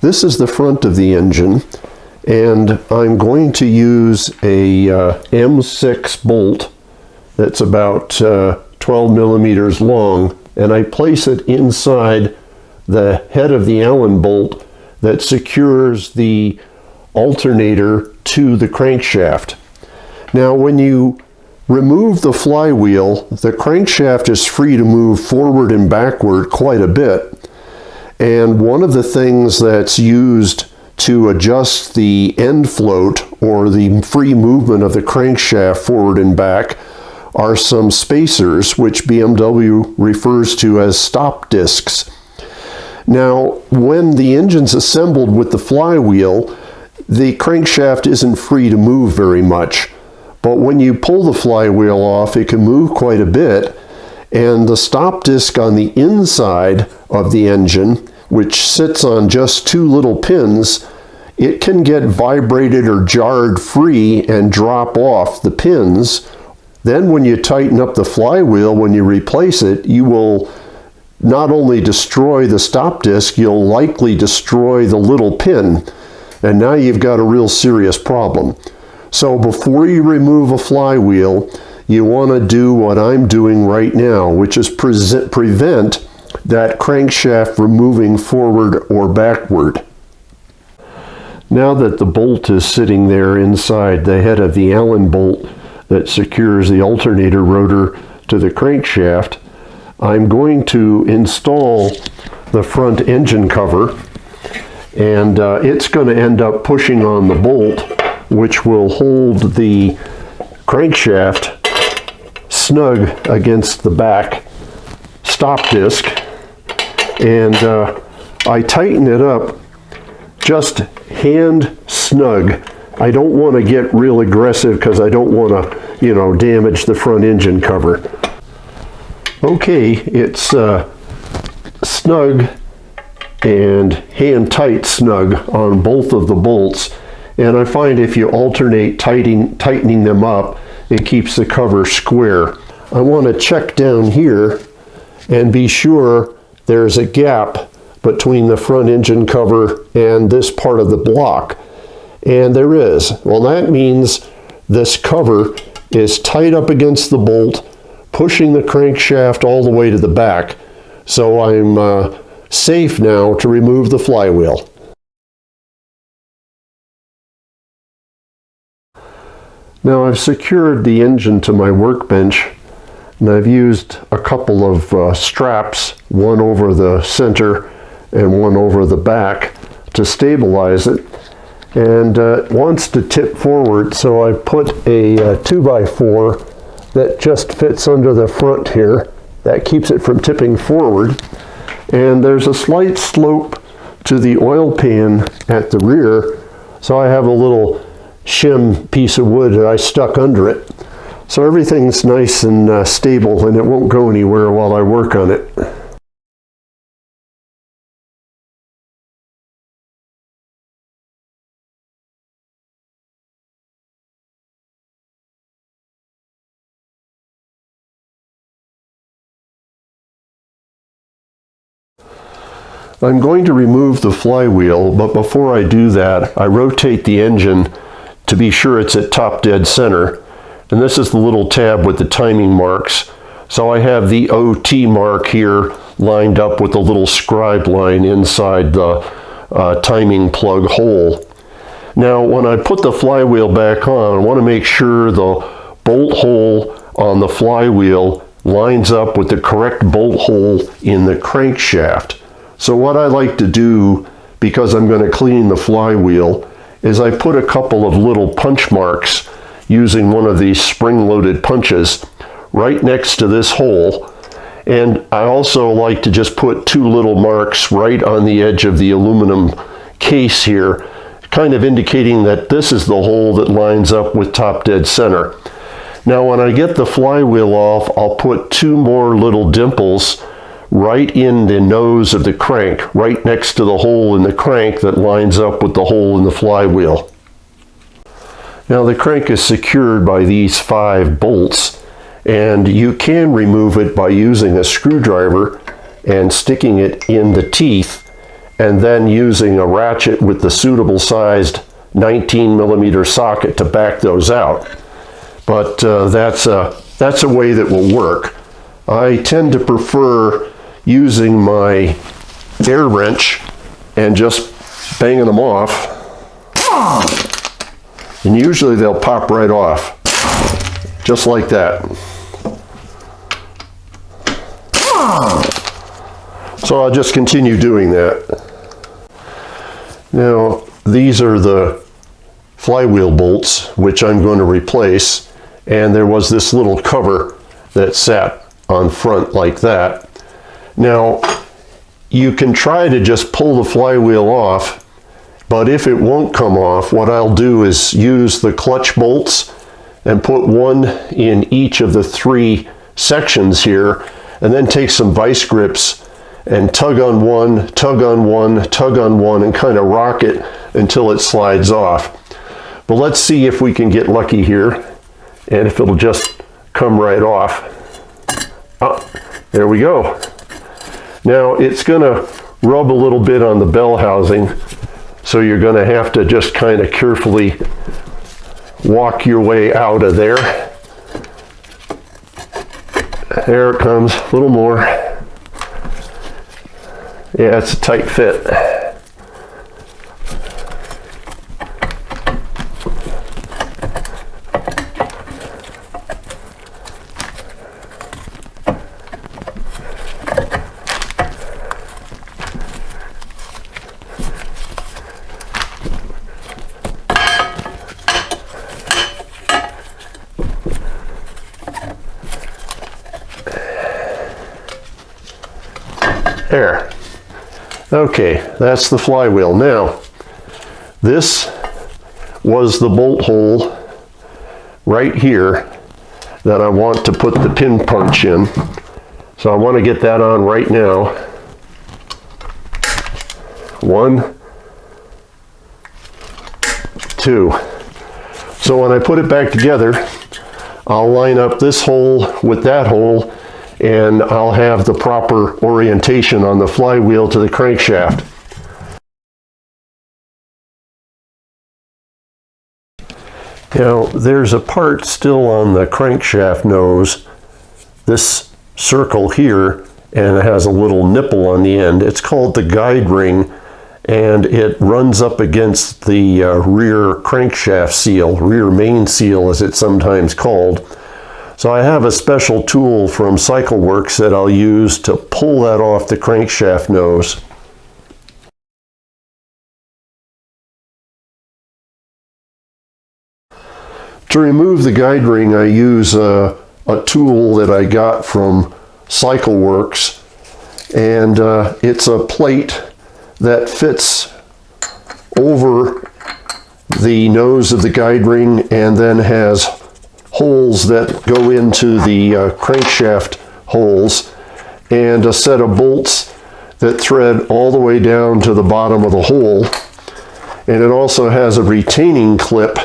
This is the front of the engine, and I'm going to use a M6 bolt that's about 12 millimeters long, and I place it inside the head of the Allen bolt that secures the alternator to the crankshaft. Now, when you remove the flywheel, the crankshaft is free to move forward and backward quite a bit. And one of the things that's used to adjust the end float, or the free movement of the crankshaft forward and back, are some spacers, which BMW refers to as stop discs. Now, when the engine's assembled with the flywheel, the crankshaft isn't free to move very much. But when you pull the flywheel off, it can move quite a bit, and the stop disc on the inside of the engine, which sits on just two little pins, it can get vibrated or jarred free and drop off the pins. Then when you tighten up the flywheel, when you replace it, you will not only destroy the stop disc, you'll likely destroy the little pin. And now you've got a real serious problem. So before you remove a flywheel, you want to do what I'm doing right now, which is prevent that crankshaft from moving forward or backward. Now that the bolt is sitting there inside the head of the Allen bolt that secures the alternator rotor to the crankshaft, I'm going to install the front engine cover, and it's going to end up pushing on the bolt, which will hold the crankshaft snug against the back stop disc. And I tighten it up just hand snug. I don't want to get real aggressive because I don't want to, damage the front engine cover. Okay, it's snug and hand tight snug on both of the bolts. And I find if you alternate tightening them up, it keeps the cover square. I want to check down here and be sure there's a gap between the front engine cover and this part of the block. And there is. Well, that means this cover is tight up against the bolt, pushing the crankshaft all the way to the back. So I'm safe now to remove the flywheel. Now I've secured the engine to my workbench, and I've used a couple of straps, one over the center and one over the back, to stabilize it. And it wants to tip forward, so I put a 2x4 that just fits under the front here. That keeps it from tipping forward. And there's a slight slope to the oil pan at the rear, so I have a little shim piece of wood that I stuck under it. So everything's nice and stable, and it won't go anywhere while I work on it. I'm going to remove the flywheel, but before I do that, I rotate the engine to be sure it's at top dead center. And this is the little tab with the timing marks. So I have the OT mark here lined up with a little scribe line inside the timing plug hole. Now, when I put the flywheel back on, I want to make sure the bolt hole on the flywheel lines up with the correct bolt hole in the crankshaft. So what I like to do, because I'm going to clean the flywheel, is I put a couple of little punch marks using one of these spring-loaded punches right next to this hole. And I also like to just put two little marks right on the edge of the aluminum case here, kind of indicating that this is the hole that lines up with top dead center. Now when I get the flywheel off, I'll put two more little dimples right in the nose of the crank, right next to the hole in the crank that lines up with the hole in the flywheel. Now the crank is secured by these 5 bolts, and you can remove it by using a screwdriver and sticking it in the teeth and then using a ratchet with the suitable sized 19mm socket to back those out. But that's a way that will work. I tend to prefer using my air wrench and just banging them off, and usually they'll pop right off, just like that. So I'll just continue doing that. Now, these are the flywheel bolts, which I'm going to replace, and there was this little cover that sat on front like that. Now, you can try to just pull the flywheel off, but if it won't come off, what I'll do is use the clutch bolts and put one in each of the 3 sections here, and then take some vice grips and tug on one, tug on one, tug on one, and kind of rock it until it slides off. But let's see if we can get lucky here, and if it'll just come right off. Oh, there we go. Now it's going to rub a little bit on the bell housing, so you're going to have to just kind of carefully walk your way out of there. There it comes, a little more. Yeah, it's a tight fit. There. Okay, that's the flywheel. Now, this was the bolt hole right here that I want to put the pin punch in. So I want to get that on right now. 1, 2. So when I put it back together, I'll line up this hole with that hole, and I'll have the proper orientation on the flywheel to the crankshaft. Now, there's a part still on the crankshaft nose, this circle here, and it has a little nipple on the end. It's called the guide ring, and it runs up against the rear crankshaft seal, rear main seal as it's sometimes called. So I have a special tool from CycleWorks that I'll use to pull that off the crankshaft nose. To remove the guide ring, I use a tool that I got from CycleWorks, and it's a plate that fits over the nose of the guide ring and then has holes that go into the crankshaft holes, and a set of bolts that thread all the way down to the bottom of the hole. And it also has a retaining clip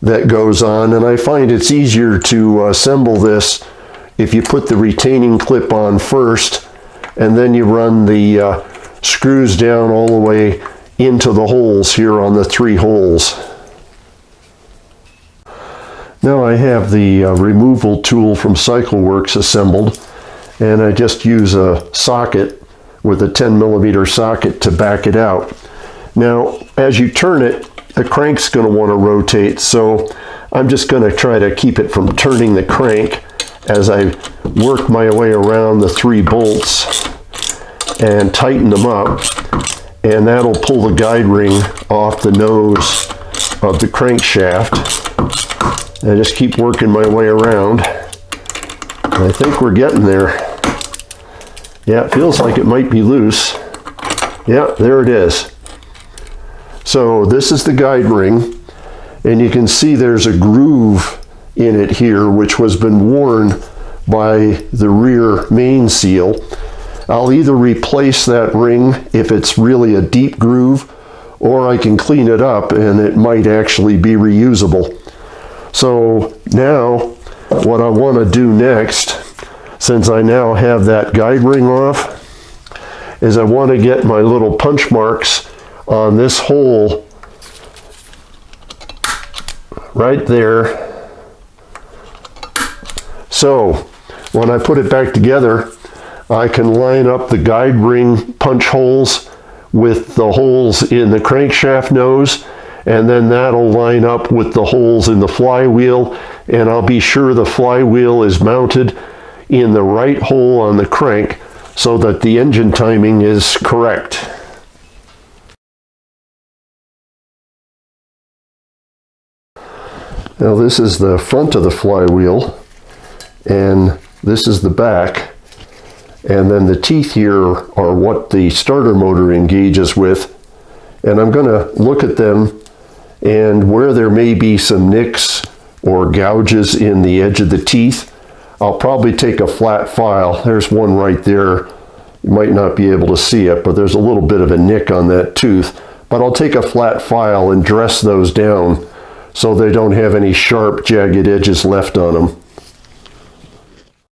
that goes on, and I find it's easier to assemble this if you put the retaining clip on first, and then you run the screws down all the way into the holes here on the 3 holes. Now I have the removal tool from CycleWorks assembled, and I just use a socket with a 10mm socket to back it out. Now, as you turn it, the crank's going to want to rotate, so I'm just going to try to keep it from turning the crank as I work my way around the 3 bolts and tighten them up, and that'll pull the guide ring off the nose of the crankshaft. I just keep working my way around. I think we're getting there. Yeah, it feels like it might be loose. Yeah, there it is. So this is the guide ring, and you can see there's a groove in it here which has been worn by the rear main seal. I'll either replace that ring if it's really a deep groove, or I can clean it up and it might actually be reusable. So now what I want to do next, since I now have that guide ring off, is I want to get my little punch marks on this hole right there. So when I put it back together, I can line up the guide ring punch holes with the holes in the crankshaft nose, and then that'll line up with the holes in the flywheel, and I'll be sure the flywheel is mounted in the right hole on the crank so that the engine timing is correct. Now this is the front of the flywheel, and this is the back, and then the teeth here are what the starter motor engages with, and I'm going to look at them, and where there may be some nicks or gouges in the edge of the teeth, I'll probably take a flat file. There's one right there. You might not be able to see it, but there's a little bit of a nick on that tooth. But I'll take a flat file and dress those down so they don't have any sharp, jagged edges left on them.